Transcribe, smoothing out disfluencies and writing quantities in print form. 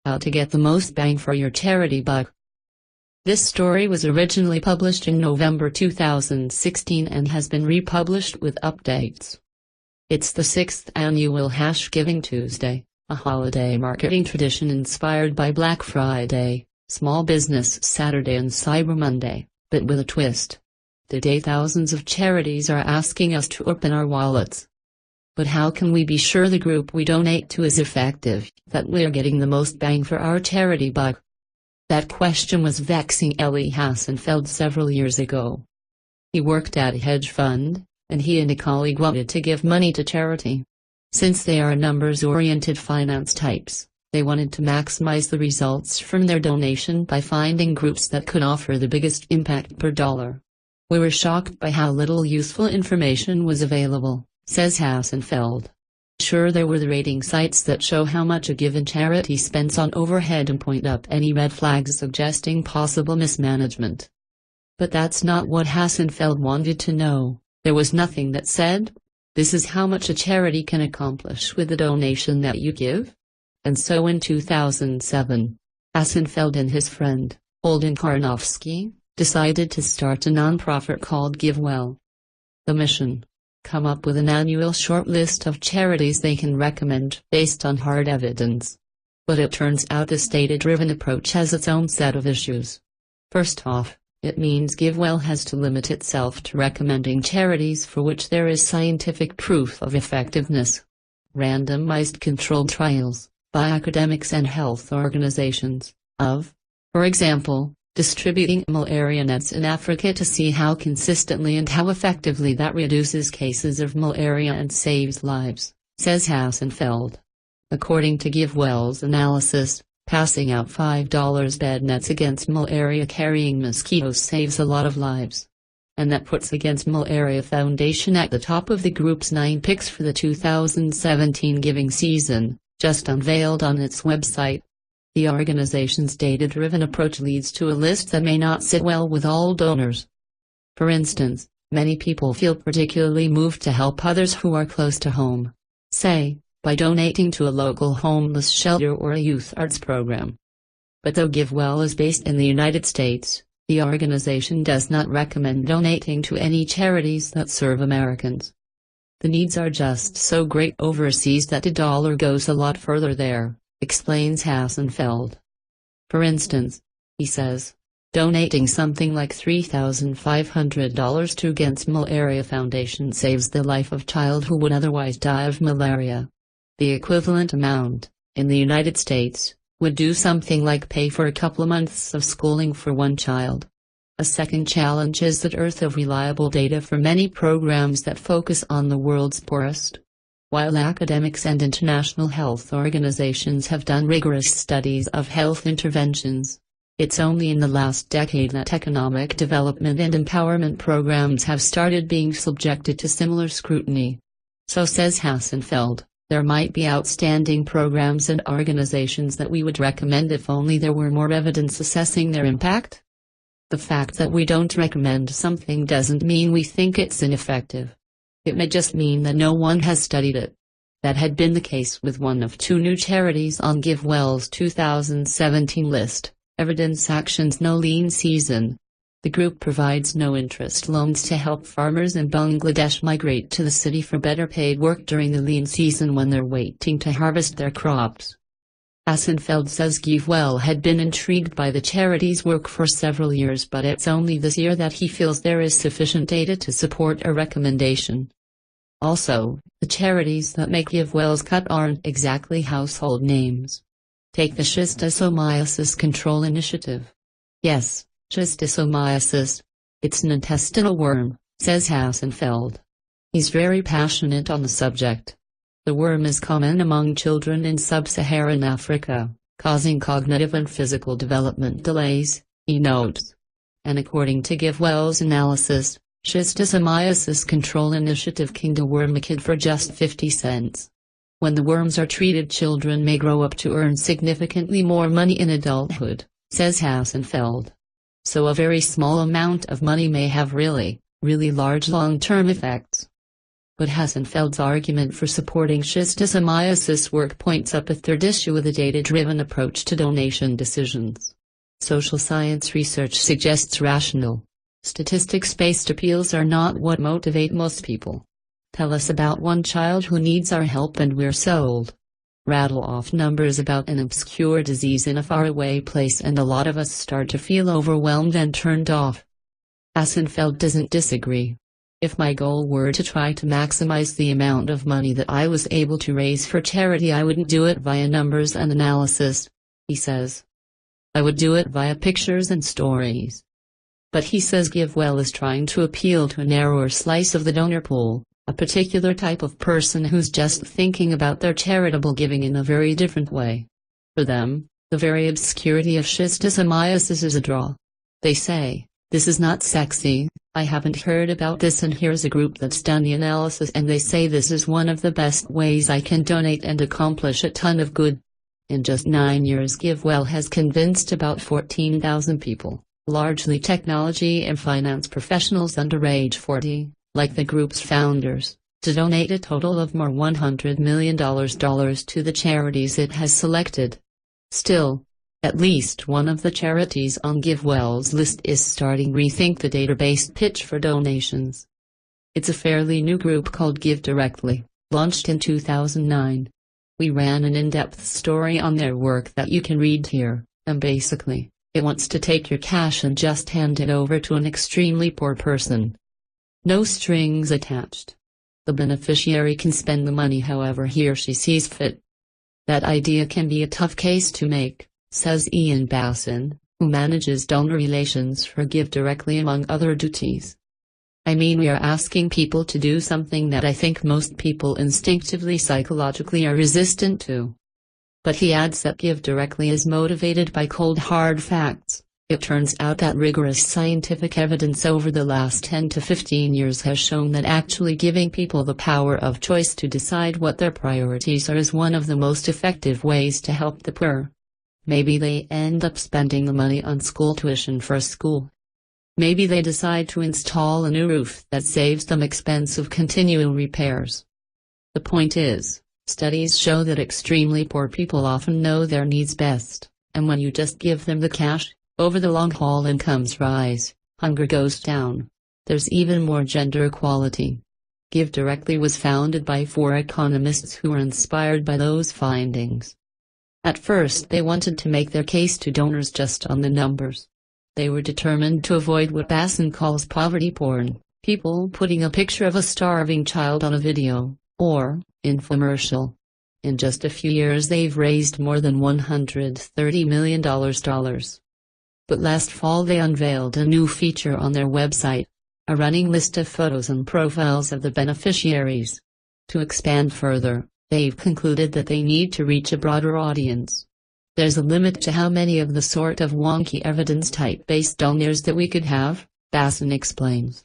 How to get the most bang for your charity buck. This story was originally published in November 2016 and has been republished with updates. It's the 6th annual Giving Tuesday, a holiday marketing tradition inspired by Black Friday, Small Business Saturday and Cyber Monday, but with a twist. Today thousands of charities are asking us to open our wallets. But how can we be sure the group we donate to is effective, that we're getting the most bang for our charity buck? That question was vexing Eli Hassenfeld several years ago. He worked at a hedge fund, and he and a colleague wanted to give money to charity. Since they are numbers-oriented finance types, they wanted to maximize the results from their donation by finding groups that could offer the biggest impact per dollar. We were shocked by how little useful information was available, says Hassenfeld. Sure, there were the rating sites that show how much a given charity spends on overhead and point up any red flags suggesting possible mismanagement. But that's not what Hassenfeld wanted to know. There was nothing that said, "This is how much a charity can accomplish with the donation that you give." And so in 2007, Hassenfeld and his friend, Holden Karnofsky, decided to start a nonprofit called GiveWell. The mission: come up with an annual short list of charities they can recommend based on hard evidence. But it turns out this data-driven approach has its own set of issues. First off, it means GiveWell has to limit itself to recommending charities for which there is scientific proof of effectiveness. Randomized controlled trials, by academics and health organizations, of, for example, distributing malaria nets in Africa to see how consistently and how effectively that reduces cases of malaria and saves lives, says Hassenfeld. According to GiveWell's analysis, passing out $5 bed nets against malaria-carrying mosquitoes saves a lot of lives. And that puts Against Malaria Foundation at the top of the group's 9 picks for the 2017 giving season, just unveiled on its website. The organization's data-driven approach leads to a list that may not sit well with all donors. For instance, many people feel particularly moved to help others who are close to home, say, by donating to a local homeless shelter or a youth arts program. But though GiveWell is based in the United States, the organization does not recommend donating to any charities that serve Americans. The needs are just so great overseas that a dollar goes a lot further there, explains Hassenfeld. For instance, he says, donating something like $3,500 to Against Malaria Foundation saves the life of a child who would otherwise die of malaria. The equivalent amount, in the United States, would do something like pay for a couple of months of schooling for one child. A second challenge is the dearth of reliable data for many programs that focus on the world's poorest. While academics and international health organizations have done rigorous studies of health interventions, it's only in the last decade that economic development and empowerment programs have started being subjected to similar scrutiny. So says Hassenfeld, there might be outstanding programs and organizations that we would recommend if only there were more evidence assessing their impact. The fact that we don't recommend something doesn't mean we think it's ineffective. It may just mean that no one has studied it. That had been the case with one of 2 new charities on GiveWell's 2017 list, Evidence Action's No Lean Season. The group provides no-interest loans to help farmers in Bangladesh migrate to the city for better paid work during the lean season when they're waiting to harvest their crops. Hassenfeld says GiveWell had been intrigued by the charity's work for several years, but it's only this year that he feels there is sufficient data to support a recommendation. Also, the charities that make GiveWell's cut aren't exactly household names. Take the Schistosomiasis Control Initiative. Yes, schistosomiasis. It's an intestinal worm, says Hassenfeld. He's very passionate on the subject. The worm is common among children in sub-Saharan Africa, causing cognitive and physical development delays, he notes. And according to GiveWell's analysis, Schistosomiasis Control Initiative can deworm a kid for just 50 cents. When the worms are treated, children may grow up to earn significantly more money in adulthood, says Hassenfeld. So a very small amount of money may have really, really large long-term effects. But Hassenfeld's argument for supporting schistosomiasis work points up a third issue with a data-driven approach to donation decisions. Social science research suggests rational, statistics-based appeals are not what motivate most people. Tell us about one child who needs our help and we're sold. Rattle off numbers about an obscure disease in a faraway place and a lot of us start to feel overwhelmed and turned off. Hassenfeld doesn't disagree. If my goal were to try to maximize the amount of money that I was able to raise for charity, I wouldn't do it via numbers and analysis, he says. I would do it via pictures and stories. But he says GiveWell is trying to appeal to a narrower slice of the donor pool, a particular type of person who's just thinking about their charitable giving in a very different way. For them, the very obscurity of schistosomiasis is a draw. They say, "This is not sexy, I haven't heard about this, and here's a group that's done the analysis and they say this is one of the best ways I can donate and accomplish a ton of good." In just 9 years, GiveWell has convinced about 14,000 people, largely technology and finance professionals under age 40, like the group's founders, to donate a total of more $100 million to the charities it has selected. Still, at least one of the charities on GiveWell's list is starting to rethink the data-based pitch for donations. It's a fairly new group called GiveDirectly, launched in 2009. We ran an in-depth story on their work that you can read here, and basically, it wants to take your cash and just hand it over to an extremely poor person. No strings attached. The beneficiary can spend the money however he or she sees fit. That idea can be a tough case to make, says Ian Basson, who manages donor relations for GiveDirectly among other duties. I mean, we are asking people to do something that I think most people instinctively psychologically are resistant to. But he adds that GiveDirectly is motivated by cold hard facts. It turns out that rigorous scientific evidence over the last 10 to 15 years has shown that actually giving people the power of choice to decide what their priorities are is one of the most effective ways to help the poor. Maybe they end up spending the money on school tuition for a school. Maybe they decide to install a new roof that saves them expensive continual repairs. The point is, studies show that extremely poor people often know their needs best, and when you just give them the cash, over the long haul incomes rise, hunger goes down. There's even more gender equality. GiveDirectly was founded by 4 economists who were inspired by those findings. At first they wanted to make their case to donors just on the numbers. They were determined to avoid what Basson calls poverty porn, people putting a picture of a starving child on a video, or infomercial. In just a few years they've raised more than $130 million. But last fall they unveiled a new feature on their website, a running list of photos and profiles of the beneficiaries. To expand further, they've concluded that they need to reach a broader audience. There's a limit to how many of the sort of wonky evidence type-based donors that we could have, Basson explains.